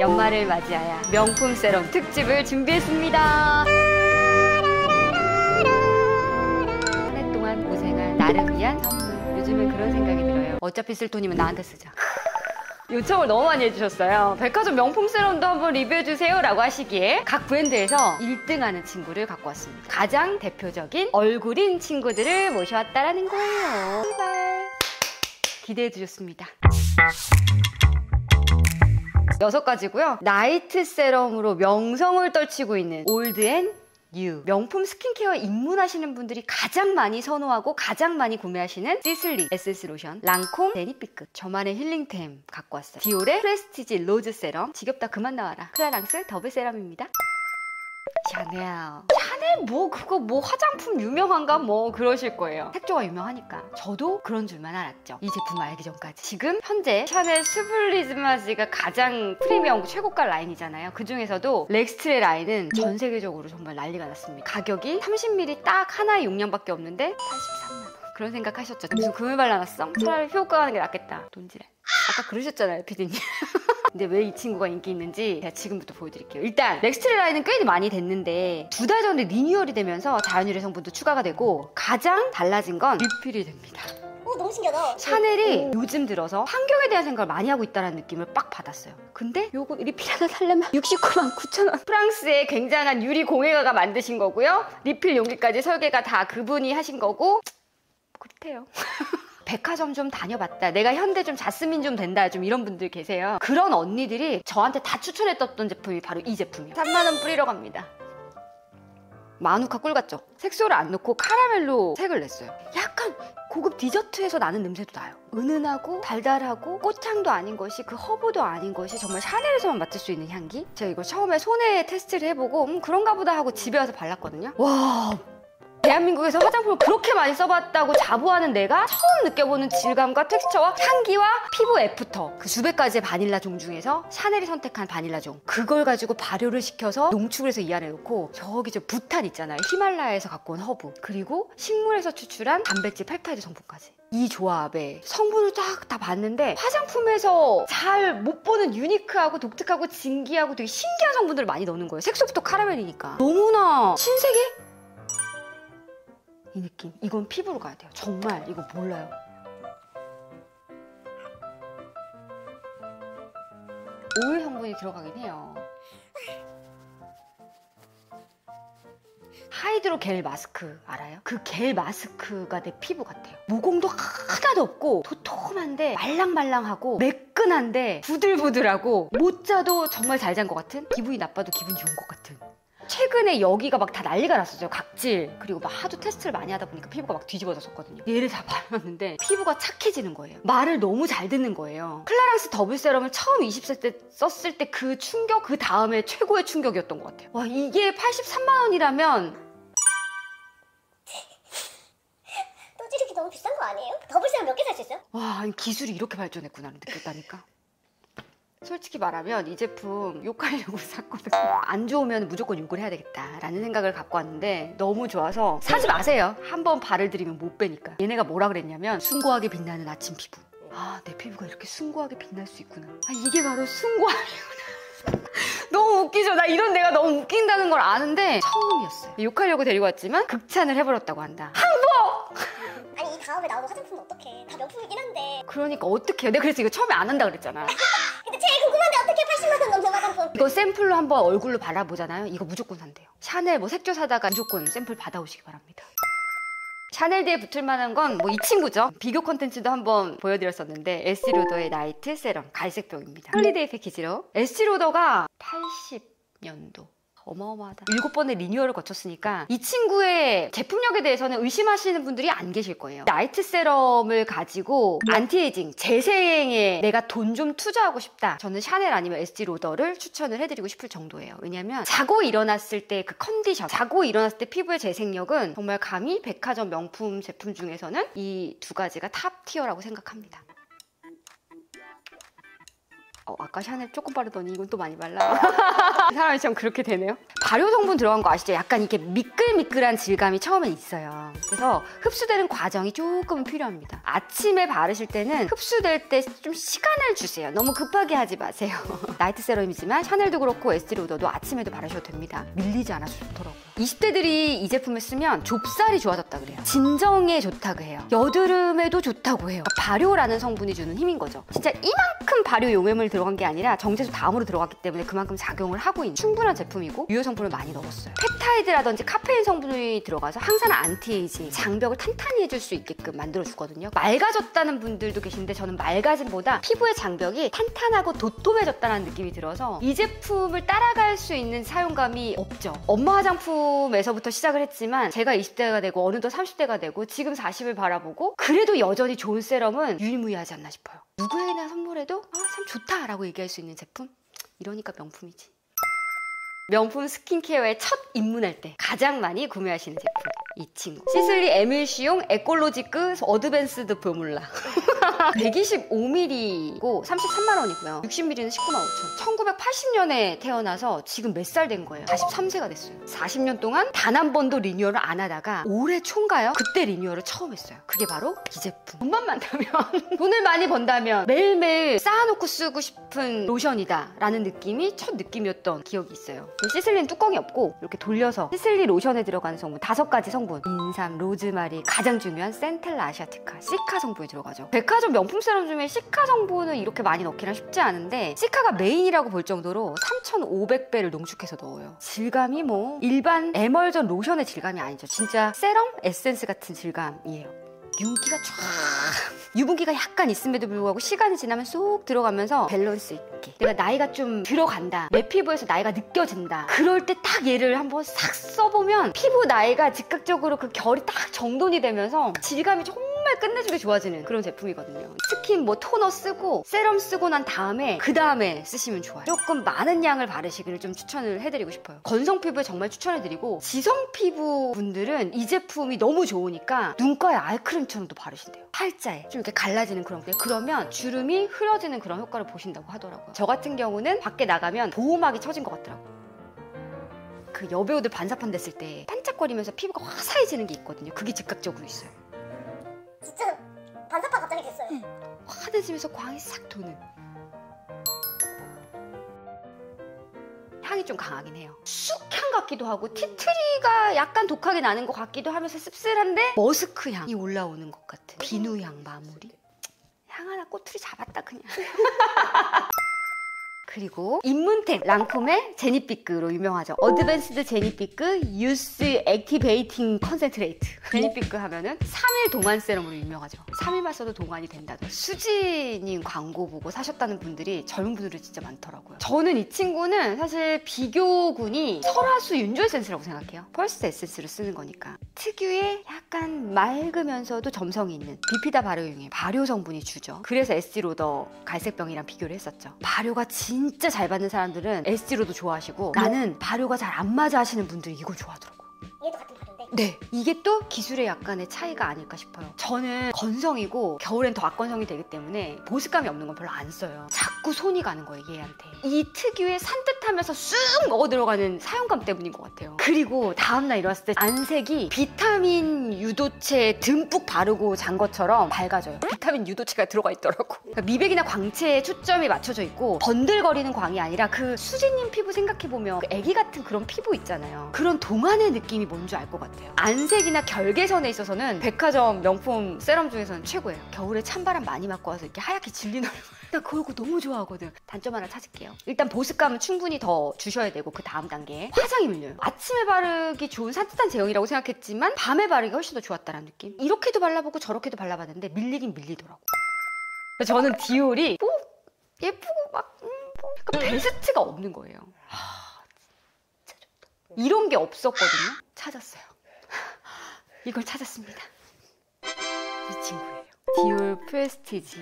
연말을 맞이하여 명품 세럼 특집을 준비했습니다. 한 해 동안 고생한 나를 위한 선물. 요즘은 그런 생각이 들어요. 어차피 쓸 돈이면 나한테 쓰자. 요청을 너무 많이 해주셨어요. 백화점 명품 세럼도 한번 리뷰해주세요 라고 하시기에 각 브랜드에서 1등하는 친구를 갖고 왔습니다. 가장 대표적인 얼굴인 친구들을 모셔왔다라는 거예요. 제발 기대해주셨습니다. 6가지고요. 나이트 세럼으로 명성을 떨치고 있는 올드앤 뉴. 명품 스킨케어 입문하시는 분들이 가장 많이 선호하고 가장 많이 구매하시는 시슬리 에센스 로션, 랑콤 데니피크. 저만의 힐링템 갖고 왔어요. 디올의 프레스티지 로즈 세럼. 지겹다 그만 나와라. 클라랑스 더블 세럼입니다. 샤넬 뭐 그거 뭐 화장품 유명한가 뭐 그러실 거예요. 색조가 유명하니까. 저도 그런 줄만 알았죠. 이 제품 알기 전까지. 지금 현재 샤넬 스블리즈마지가 가장 프리미엄 최고가 라인이잖아요. 그 중에서도 렉스트레 라인은 전 세계적으로 정말 난리가 났습니다. 가격이 30ml 딱 하나의 용량밖에 없는데 83만 원. 그런 생각 하셨죠? 무슨 금을 발라놨어? 차라리 효과 하는 게 낫겠다. 돈지랄. 아까 그러셨잖아요, 피디님. 근데 왜 이 친구가 인기 있는지 제가 지금부터 보여드릴게요. 일단 렉스트레 라인은 꽤 많이 됐는데 2달 전에 리뉴얼이 되면서 자연유래 성분도 추가가 되고 가장 달라진 건 리필이 됩니다. 너무 신기하다. 샤넬이 요즘 들어서 환경에 대한 생각을 많이 하고 있다는 느낌을 빡 받았어요. 근데 요거 리필 하나 사려면 69만 9천 원. 프랑스의 굉장한 유리 공예가가 만드신 거고요. 리필 용기까지 설계가 다 그분이 하신 거고 그렇대요. 백화점 좀 다녀봤다. 내가 현대 좀 자스민 좀 된다. 좀 이런 분들 계세요. 그런 언니들이 저한테 다 추천했던 제품이 바로 이 제품이에요. 3만 원 뿌리러 갑니다. 마누카 꿀 같죠? 색소를 안 넣고 카라멜로 색을 냈어요. 약간 고급 디저트에서 나는 냄새도 나요. 은은하고 달달하고 꽃향도 아닌 것이 그 허브도 아닌 것이 정말 샤넬에서만 맡을 수 있는 향기? 제가 이거 처음에 손에 테스트를 해보고 그런가 보다 하고 집에 와서 발랐거든요. 와, 대한민국에서 화장품을 그렇게 많이 써봤다고 자부하는 내가 처음 느껴보는 질감과 텍스처와 향기와 피부 애프터. 그 수백 가지의 바닐라 종 중에서 샤넬이 선택한 바닐라 종. 그걸 가지고 발효를 시켜서 농축을 해서 이 안에 넣고 저기 저 부탄 있잖아요. 히말라야에서 갖고 온 허브. 그리고 식물에서 추출한 단백질 펩타이드 성분까지. 이 조합에 성분을 딱 다 봤는데 화장품에서 잘 못 보는 유니크하고 독특하고 진기하고 되게 신기한 성분들을 많이 넣는 거예요. 색소부터 카라멜이니까. 너무나 신세계? 이 느낌. 이건 피부로 가야 돼요. 정말 이거 몰라요. 오일 성분이 들어가긴 해요. 하이드로 겔 마스크 알아요? 그 겔 마스크가 내 피부 같아요. 모공도 하나도 없고 도톰한데 말랑말랑하고 매끈한데 부들부들하고 못 자도 정말 잘 잔 것 같은? 기분이 나빠도 기분 좋은 것 같은. 최근에 여기가 막 다 난리가 났었어요. 각질. 그리고 막 하도 테스트를 많이 하다 보니까 피부가 막 뒤집어졌었거든요. 얘를 다 발랐는데 피부가 착해지는 거예요. 말을 너무 잘 듣는 거예요. 클라랑스 더블 세럼을 처음 20세 때 썼을 때 그 충격, 그 다음에 최고의 충격이었던 것 같아요. 와, 이게 83만 원이라면 또 이렇게 너무 비싼 거 아니에요? 더블 세럼 몇 개 살 수 있어요? 와, 기술이 이렇게 발전했구나 느꼈다니까. 솔직히 말하면 이 제품 욕하려고 샀거든요. 안 좋으면 무조건 욕을 해야 되겠다라는 생각을 갖고 왔는데 너무 좋아서 사지 마세요. 한번 발을 들이면 못 빼니까. 얘네가 뭐라 그랬냐면 숭고하게 빛나는 아침 피부. 아, 내 피부가 이렇게 숭고하게 빛날 수 있구나. 아, 이게 바로 숭고함이구나. 너무 웃기죠? 나 이런 내가 너무 웃긴다는 걸 아는데 처음이었어요. 욕하려고 데리고 왔지만 극찬을 해버렸다고 한다. 아니 이 다음에 나오는 화장품은 어떡해. 다 명품이긴 한데. 그러니까 어떡해요. 내가 그래서 이거 처음에 안 한다 그랬잖아. 근데 제일 궁금한데 어떻게 80만 원 넘는 화장품. 이거 샘플로 한번 얼굴로 발라보잖아요. 이거 무조건 산대요. 샤넬 뭐 색조 사다가 무조건 샘플 받아오시기 바랍니다. 샤넬 뒤에 붙을 만한 건 뭐 이 친구죠. 비교 컨텐츠도 한번 보여드렸었는데 에스티로더의 나이트 세럼 갈색병입니다. 홀리데이 패키지로. 에스티로더가 80년도 어마어마하다. 7번의 리뉴얼을 거쳤으니까 이 친구의 제품력에 대해서는 의심하시는 분들이 안 계실 거예요. 나이트 세럼을 가지고 안티에이징, 재생에 내가 돈 좀 투자하고 싶다. 저는 샤넬 아니면 에스티로더를 추천을 해드리고 싶을 정도예요. 왜냐면 자고 일어났을 때 그 컨디션, 자고 일어났을 때 피부의 재생력은 정말 감히 백화점 명품 제품 중에서는 이 2가지가 탑 티어라고 생각합니다. 아까 샤넬 조금 바르더니 이건 또 많이 발라. 사람이 참 그렇게 되네요. 발효 성분 들어간 거 아시죠? 약간 이렇게 미끌미끌한 질감이 처음엔 있어요. 그래서 흡수되는 과정이 조금 필요합니다. 아침에 바르실 때는 흡수될 때 좀 시간을 주세요. 너무 급하게 하지 마세요. 나이트 세럼이지만 샤넬도 그렇고 에스티로더도 아침에도 바르셔도 됩니다. 밀리지 않아서 좋더라고요. 20대들이 이 제품을 쓰면 좁쌀이 좋아졌다 그래요. 진정에 좋다고 해요. 여드름에도 좋다고 해요. 그러니까 발효라는 성분이 주는 힘인 거죠. 진짜 이만큼 발효 용해물 들어간 게 아니라 정제수 다음으로 들어갔기 때문에 그만큼 작용을 하고 있는 충분한 제품이고 유효 성분을 많이 넣었어요. 펩타이드라든지 카페인 성분이 들어가서 항산화 안티에이징, 장벽을 탄탄히 해줄 수 있게끔 만들어주거든요. 맑아졌다는 분들도 계신데 저는 맑아짐보다 피부의 장벽이 탄탄하고 도톰해졌다는 느낌이 들어서 이 제품을 따라갈 수 있는 사용감이 없죠. 엄마 화장품에서부터 시작을 했지만 제가 20대가 되고 어느덧 30대가 되고 지금 40을 바라보고 그래도 여전히 좋은 세럼은 유일무이하지 않나 싶어요. 누구에게나 선물해도 참 좋다라고 얘기할 수 있는 제품? 이러니까 명품이지. 명품 스킨케어에 첫 입문할 때 가장 많이 구매하시는 제품, 이 친구 시슬리 에밀시용 에콜로지크 어드밴스드 포뮬라 125ml이고 33만원이고요 60ml는 195,000원 1980년에 태어나서 지금 몇 살 된 거예요? 43세가 됐어요. 40년 동안 단 한 번도 리뉴얼을 안 하다가 올해 초인가요? 그때 리뉴얼을 처음 했어요. 그게 바로 이 제품. 돈만 많다면 돈을 많이 번다면 매일매일 쌓아놓고 쓰고 싶은 로션이다 라는 느낌이 첫 느낌이었던 기억이 있어요. 시슬리는 뚜껑이 없고 이렇게 돌려서 시슬리 로션에 들어가는 성분 5가지 성분, 인삼, 로즈마리, 가장 중요한 센텔라 아시아티카, 시카 성분이 들어가죠. 백화점 명품 세럼 중에 시카 성분을 이렇게 많이 넣기는 쉽지 않은데 시카가 메인이라고 볼 정도로 3,500배를 농축해서 넣어요. 질감이 뭐 일반 에멀전 로션의 질감이 아니죠. 진짜 세럼 에센스 같은 질감이에요. 윤기가 쫙 유분기가 약간 있음에도 불구하고 시간이 지나면 쏙 들어가면서 밸런스 있게 내가 나이가 좀 들어간다, 내 피부에서 나이가 느껴진다, 그럴 때 딱 얘를 한번 싹 써보면 피부 나이가 즉각적으로 그 결이 딱 정돈이 되면서 질감이 정말 끝내주게 좋아지는 그런 제품이거든요. 스킨 뭐 토너 쓰고 세럼 쓰고 난 다음에 그 다음에 쓰시면 좋아요. 조금 많은 양을 바르시기를 좀 추천을 해드리고 싶어요. 건성 피부에 정말 추천해드리고 지성 피부 분들은 이 제품이 너무 좋으니까 눈가에 알크림처럼도 바르신대요. 팔자에 좀 이렇게 갈라지는 그런 게, 그러면 주름이 흐려지는 그런 효과를 보신다고 하더라고요. 저 같은 경우는 밖에 나가면 보호막이 처진 것 같더라고요. 그 여배우들 반사판 됐을 때 반짝거리면서 피부가 화사해지는 게 있거든요. 그게 즉각적으로 있어요. 진짜 반사판 갑자기 됐어요. 환해지면서 광이 싹 도는. 향이 좀 강하긴 해요. 쑥향 같기도 하고 티트리가 약간 독하게 나는 것 같기도 하면서 씁쓸한데 머스크 향이 올라오는 것 같은 비누향 마무리. 향 하나 꼬투리 잡았다 그냥. 그리고 입문템 랑콤의 제니피크로 유명하죠. 어드밴스드 제니피크 유스 액티베이팅 컨센트레이트. 제니피크 하면은 3일 동안 세럼으로 유명하죠. 3일만 써도 동안이 된다고. 수지님 광고 보고 사셨다는 분들이 젊은 분들이 진짜 많더라고요. 저는 이 친구는 사실 비교군이 설화수 윤조 에센스라고 생각해요. 펄스 에센스를 쓰는 거니까. 특유의 약간 맑으면서도 점성이 있는 비피다 발효용의 발효 성분이 주죠. 그래서 에스티로더 갈색병이랑 비교를 했었죠. 발효가 진짜 잘 받는 사람들은 에스티로더 좋아하시고 나는 발효가 잘 안 맞아 하시는 분들이 이걸 좋아하더라고요. 얘도 같은 발효인데. 네, 이게 또 기술의 약간의 차이가 아닐까 싶어요. 저는 건성이고 겨울엔 더 악건성이 되기 때문에 보습감이 없는 건 별로 안 써요. 자꾸 손이 가는 거예요, 얘한테. 이 특유의 산뜻하면서 쑥 먹어 들어가는 사용감 때문인 것 같아요. 그리고 다음날 일어났을 때 안색이 비타민 유도체 듬뿍 바르고 잔 것처럼 밝아져요. 비타민 유도체가 들어가 있더라고. 그러니까 미백이나 광채에 초점이 맞춰져 있고 번들거리는 광이 아니라 그 수지님 피부 생각해보면 그 애기 같은 그런 피부 있잖아요. 그런 동안의 느낌이 뭔지 알 것 같아요. 안색이나 결계선에 있어서는 백화점 명품 세럼 중에서는 최고예요. 겨울에 찬바람 많이 맞고 와서 이렇게 하얗게 질린 얼굴. 나 그거 너무 좋아하거든. 단점 하나 찾을게요. 일단 보습감은 충분히 더 주셔야 되고 그 다음 단계에 화장이 밀려요. 아침에 바르기 좋은 산뜻한 제형이라고 생각했지만 밤에 바르기가 훨씬 더 좋았다는 느낌. 이렇게도 발라보고 저렇게도 발라봤는데 밀리긴 밀리더라고. 저는 디올이 뭐 예쁘고 막 그러니까 베스트가 없는 거예요. 진짜 좋다. 이런 게 없었거든요. 찾았어요. 이걸 찾았습니다. 이 친구예요. 디올 프레스티지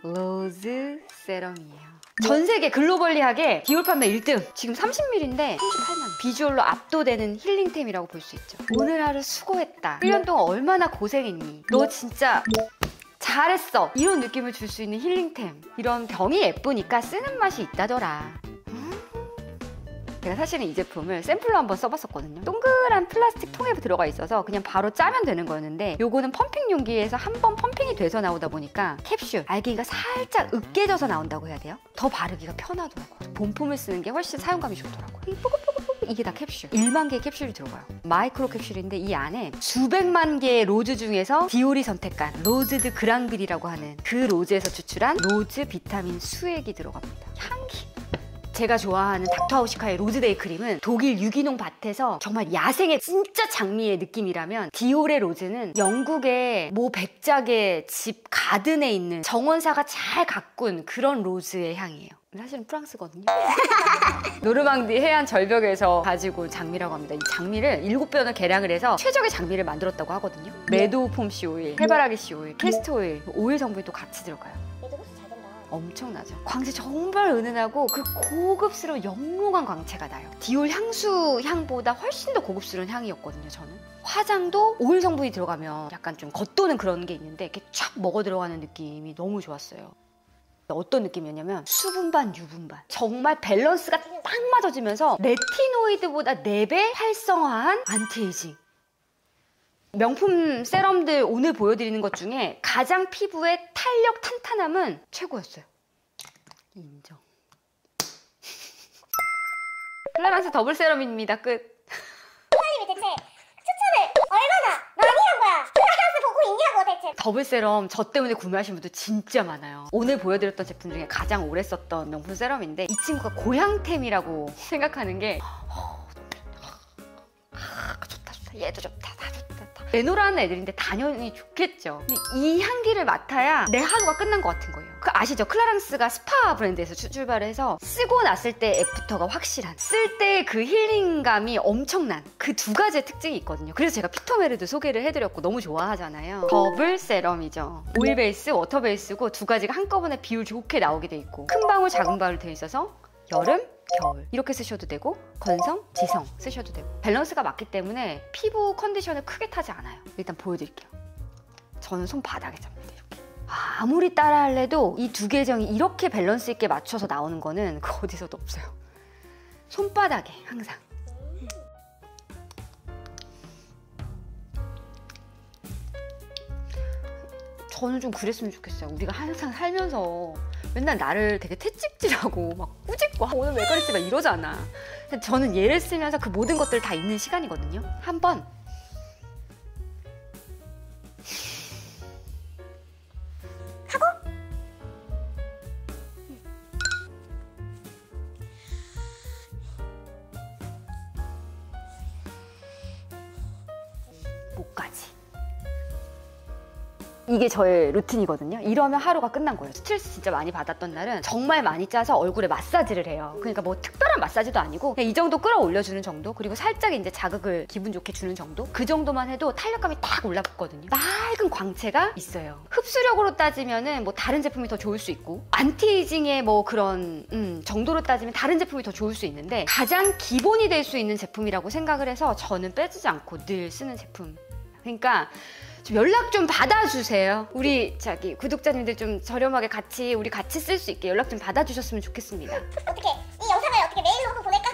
로즈 세럼이에요. 전 세계 글로벌리하게 디올 판매 1등. 지금 30ml인데 38만 원. 비주얼로 압도되는 힐링템이라고 볼 수 있죠. 오늘 하루 수고했다. 1년 동안 얼마나 고생했니? 너 진짜 잘했어. 이런 느낌을 줄 수 있는 힐링템. 이런 병이 예쁘니까 쓰는 맛이 있다더라. 제가 사실은 이 제품을 샘플로 한번 써봤었거든요. 동그란 플라스틱 통에 들어가 있어서 그냥 바로 짜면 되는 거였는데 요거는 펌핑 용기에서 한번 펌핑이 돼서 나오다 보니까 캡슐 알갱이가 살짝 으깨져서 나온다고 해야 돼요? 더 바르기가 편하더라고요. 본품을 쓰는 게 훨씬 사용감이 좋더라고요. 이 뽀글뽀글 이게 다 캡슐. 1만 개의 캡슐이 들어가요. 마이크로 캡슐인데 이 안에 수백만 개의 로즈 중에서 디올이 선택한 로즈드 그랑글이라고 하는 그 로즈에서 추출한 로즈 비타민 수액이 들어갑니다. 향기. 제가 좋아하는 닥터하우시카의 로즈데이 크림은 독일 유기농 밭에서 정말 야생의 진짜 장미의 느낌이라면 디올의 로즈는 영국의 모 백작의 집 가든에 있는 정원사가 잘 가꾼 그런 로즈의 향이에요. 사실은 프랑스거든요. 노르망디 해안 절벽에서 가지고 온 장미라고 합니다. 이 장미를 7번을 개량을 해서 최적의 장미를 만들었다고 하거든요. 매도우 폼씨 오일, 해바라기 씨 오일, 캐스터 오일, 오일 성분이 또 같이 들어가요. 얘도 흡수 잘 된다. 엄청나죠. 광채 정말 은은하고 그 고급스러운 영롱한 광채가 나요. 디올 향수 향보다 훨씬 더 고급스러운 향이었거든요, 저는. 화장도 오일 성분이 들어가면 약간 좀 겉도는 그런 게 있는데 이렇게 쫙 먹어 들어가는 느낌이 너무 좋았어요. 어떤 느낌이었냐면 수분 반 유분 반, 정말 밸런스가 딱 맞아지면서 레티노이드보다 4배 활성화한 안티에이징. 명품 세럼들 오늘 보여드리는 것 중에 가장 피부의 탄력 탄탄함은 최고였어요. 인정. 클라란스 더블 세럼입니다. 끝. 사장님이 대체 추천을 얼마나 많이 한 거야? 클라란스 보고 있냐고 대체. 더블 세럼 저 때문에 구매하신 분들 진짜 많아요. 오늘 보여드렸던 제품 중에 가장 오래 썼던 명품 세럼인데 이 친구가 고향템이라고 생각하는 게 좋다 좋다 얘도 좋다 다 좋다 내노라는 애들인데 당연히 좋겠죠. 근데 이 향기를 맡아야 내 하루가 끝난 것 같은 거예요. 그 아시죠? 클라랑스가 스파 브랜드에서 출발을 해서 쓰고 났을 때 애프터가 확실한, 쓸 때 그 힐링감이 엄청난 그 두 가지의 특징이 있거든요. 그래서 제가 피터메르도 소개를 해드렸고 너무 좋아하잖아요. 더블 세럼이죠. 오일 베이스, 워터 베이스고 두 가지가 한꺼번에 비율 좋게 나오게 돼 있고 큰 방울, 작은 방울 돼 있어서 여름, 겨울 이렇게 쓰셔도 되고 건성, 지성 쓰셔도 되고 밸런스가 맞기 때문에 피부 컨디션을 크게 타지 않아요. 일단 보여드릴게요. 저는 손바닥에 잡니다. 이렇게. 아무리 따라 할래도 이 두 계정이 이렇게 밸런스 있게 맞춰서 나오는 거는 그 어디서도 없어요. 손바닥에 항상. 저는 좀 그랬으면 좋겠어요. 우리가 항상 살면서 맨날 나를 되게 채찍질하고 막 꾸짖고 오늘 왜 그랬지 막 이러잖아. 근데 저는 얘를 쓰면서 그 모든 것들 다 있는 시간이거든요. 한번 하고 목까지. 이게 저의 루틴이거든요. 이러면 하루가 끝난 거예요. 스트레스 진짜 많이 받았던 날은 정말 많이 짜서 얼굴에 마사지를 해요. 그러니까 뭐 특별한 마사지도 아니고 그냥 이 정도 끌어올려주는 정도, 그리고 살짝 이제 자극을 기분 좋게 주는 정도, 그 정도만 해도 탄력감이 딱 올라붙거든요. 맑은 광채가 있어요. 흡수력으로 따지면은 뭐 다른 제품이 더 좋을 수 있고 안티에이징의 뭐 그런 정도로 따지면 다른 제품이 더 좋을 수 있는데 가장 기본이 될 수 있는 제품이라고 생각을 해서 저는 빼지지 않고 늘 쓰는 제품. 그러니까 좀 연락 좀 받아주세요. 우리 구독자님들 좀 저렴하게 우리 같이 쓸 수 있게 연락 좀 받아주셨으면 좋겠습니다. 어떻게 이 영상을 어떻게 메일로 한번 보낼까?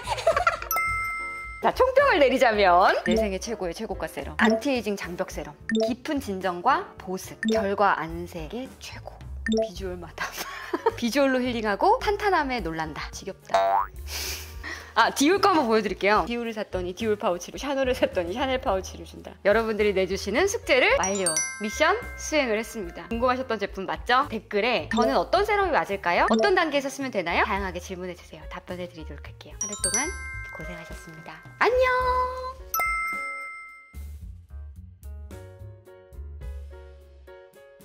자, 총평을 내리자면 내 생애 최고의 최고가 세럼, 안티에이징 장벽 세럼, 깊은 진정과 보습, 결과 안색의 최고. 비주얼마다 비주얼로 힐링하고 탄탄함에 놀란다. 지겹다. 디올 거 한번 보여드릴게요. 디올을 샀더니 디올 파우치로, 샤넬을 샀더니 샤넬 파우치를 준다. 여러분들이 내주시는 숙제를 완료. 미션 수행을 했습니다. 궁금하셨던 제품 맞죠? 댓글에 저는 어떤 세럼이 맞을까요? 어떤 단계에서 쓰면 되나요? 다양하게 질문해주세요. 답변해드리도록 할게요. 한 해 동안 고생하셨습니다. 안녕!